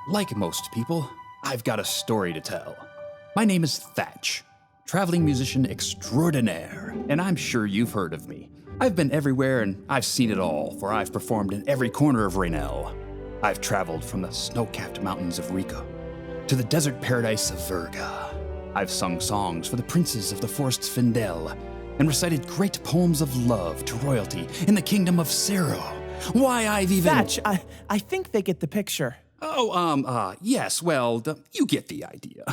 Like most people, I've got a story to tell. My name is Thatch, traveling musician extraordinaire, and I'm sure you've heard of me. I've been everywhere and I've seen it all, for I've performed in every corner of Raenell. I've traveled from the snow-capped mountains of Rika to the desert paradise of Verga. I've sung songs for the princes of the forests Findel and recited great poems of love to royalty in the kingdom of Cero. Why, I've even— Thatch, I think they get the picture. Yes, well, you get the idea.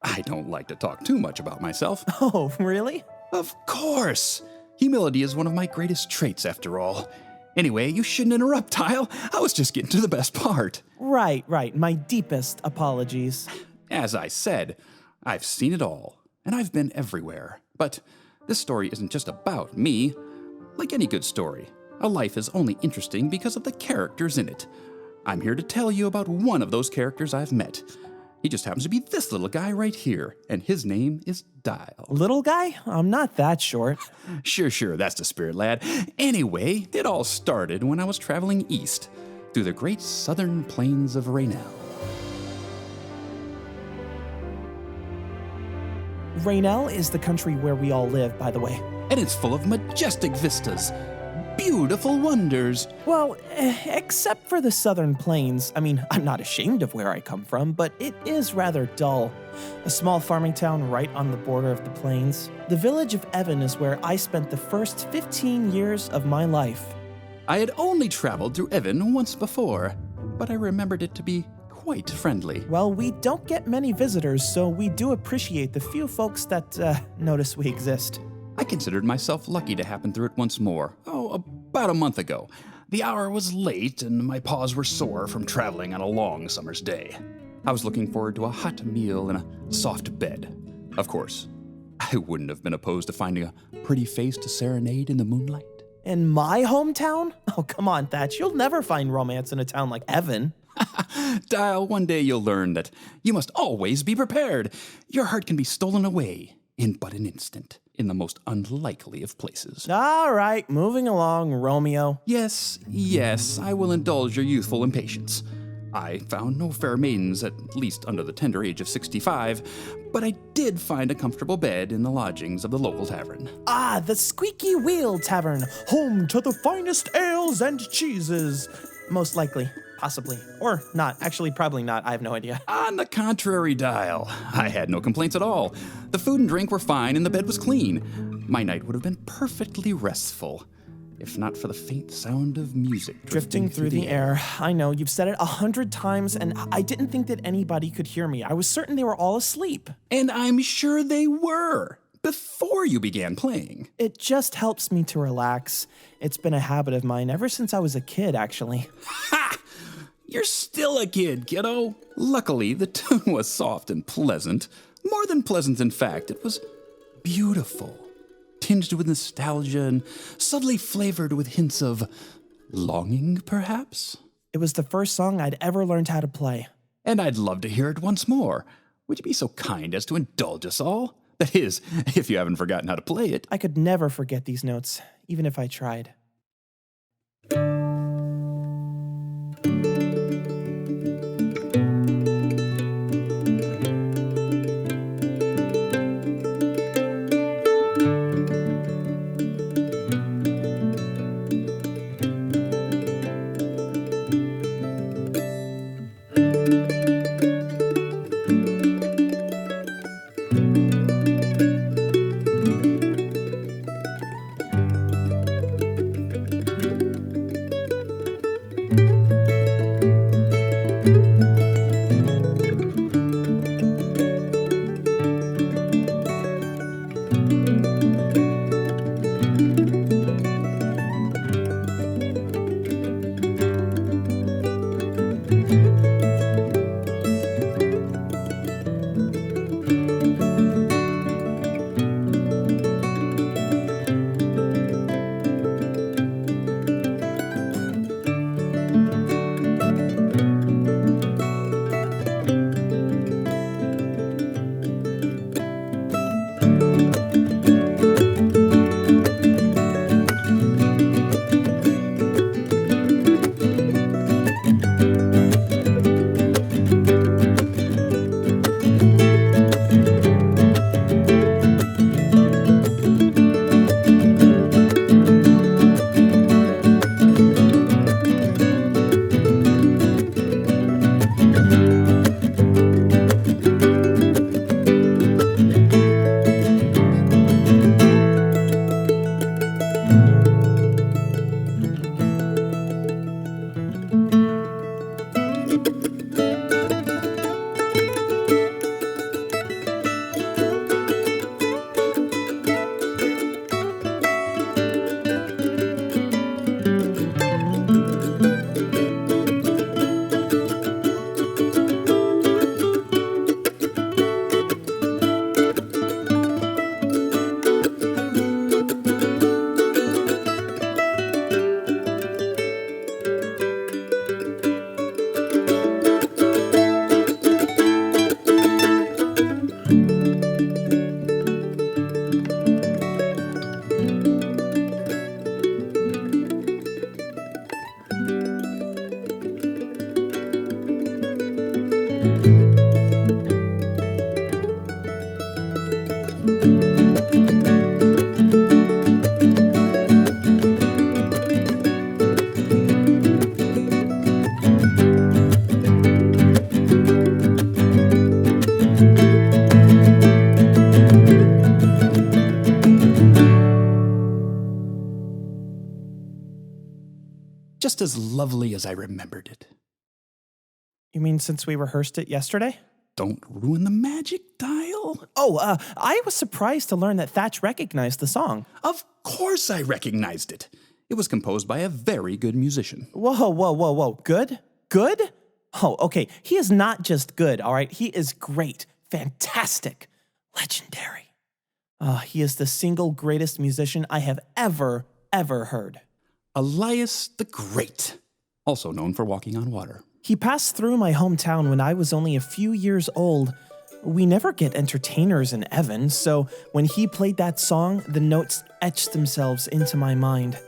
I don't like to talk too much about myself. Oh, really? Of course. Humility is one of my greatest traits, after all. Anyway, you shouldn't interrupt, Dial. I was just getting to the best part. Right. My deepest apologies. As I said, I've seen it all, and I've been everywhere. But this story isn't just about me. Like any good story, a life is only interesting because of the characters in it. I'm here to tell you about one of those characters I've met. He just happens to be this little guy right here, and his name is Dial. Little guy? I'm not that short. Sure, that's the spirit, lad. Anyway, it all started when I was traveling east, through the great southern plains of Raenell. Raenell is the country where we all live, by the way. And it's full of majestic vistas, beautiful wonders. Well, except for the southern plains. I mean, I'm not ashamed of where I come from, but it is rather dull. A small farming town right on the border of the plains. The village of Evan is where I spent the first 15 years of my life. I had only traveled through Evan once before, but I remembered it to be quite friendly. Well, we don't get many visitors, so we do appreciate the few folks that notice we exist. I considered myself lucky to happen through it once more. About a month ago. The hour was late and my paws were sore from traveling on a long summer's day. I was looking forward to a hot meal and a soft bed. Of course, I wouldn't have been opposed to finding a pretty face to serenade in the moonlight. In my hometown? Oh, come on, Thatch. You'll never find romance in a town like Evan. Dial, one day you'll learn that you must always be prepared. Your heart can be stolen away in but an instant, in the most unlikely of places. All right, moving along, Romeo. Yes, I will indulge your youthful impatience. I found no fair maidens, at least under the tender age of 65, but I did find a comfortable bed in the lodgings of the local tavern. Ah, the Squeaky Wheel Tavern, home to the finest ales and cheeses. Most likely. Possibly. Or not. Actually, probably not. I have no idea. On the contrary, Dial, I had no complaints at all. The food and drink were fine and the bed was clean. My night would have been perfectly restful, if not for the faint sound of music Drifting through the air. I know, you've said it 100 times, and I didn't think that anybody could hear me. I was certain they were all asleep. And I'm sure they were, before you began playing. It just helps me to relax. It's been a habit of mine ever since I was a kid, actually. Ha! You're still a kid, kiddo. Luckily, the tune was soft and pleasant. More than pleasant, in fact. It was beautiful, tinged with nostalgia and subtly flavored with hints of longing, perhaps? It was the first song I'd ever learned how to play. And I'd love to hear it once more. Would you be so kind as to indulge us all? That is, if you haven't forgotten how to play it. I could never forget these notes, even if I tried. just as lovely as I remembered it. You mean since we rehearsed it yesterday? Don't ruin the magic, Dial. Oh, I was surprised to learn that Thatch recognized the song. Of course I recognized it. It was composed by a very good musician. Whoa. Good? Good? Oh, okay. He is not just good, all right? He is great, fantastic, legendary. He is the single greatest musician I have ever heard. Elias the Great, also known for walking on water. He passed through my hometown when I was only a few years old. We never get entertainers in Evan, so when he played that song, the notes etched themselves into my mind.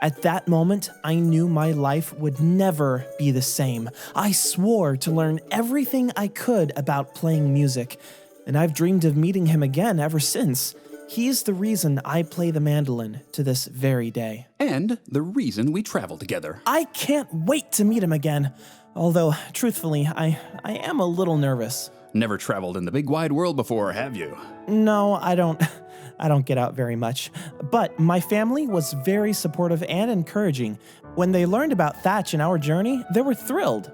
At that moment, I knew my life would never be the same. I swore to learn everything I could about playing music, and I've dreamed of meeting him again ever since. He's the reason I play the mandolin to this very day. And the reason we travel together. I can't wait to meet him again. Although, truthfully, I am a little nervous. Never traveled in the big wide world before, have you? No, I don't get out very much. But my family was very supportive and encouraging. When they learned about Thatch and our journey, they were thrilled.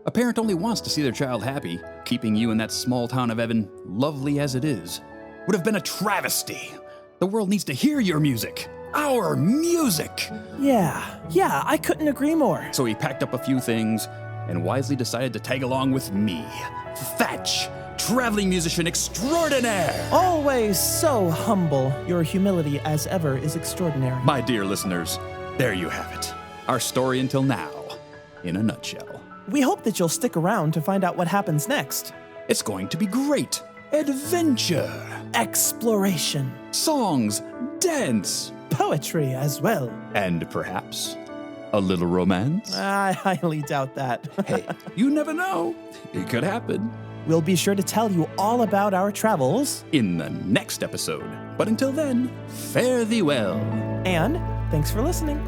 A parent only wants to see their child happy. Keeping you in that small town of Evan, lovely as it is, would have been a travesty. The world needs to hear your music. Our music! Yeah, I couldn't agree more. So he packed up a few things and wisely decided to tag along with me, Thatch, traveling musician extraordinaire. Always so humble. Your humility, as ever, is extraordinary. My dear listeners, there you have it. Our story until now, in a nutshell. We hope that you'll stick around to find out what happens next. It's going to be great. Adventure. Exploration. Songs, dance. Poetry as well. And perhaps a little romance. I highly doubt that. Hey, you never know. It could happen. We'll be sure to tell you all about our travels in the next episode. But until then, fare thee well. And thanks for listening.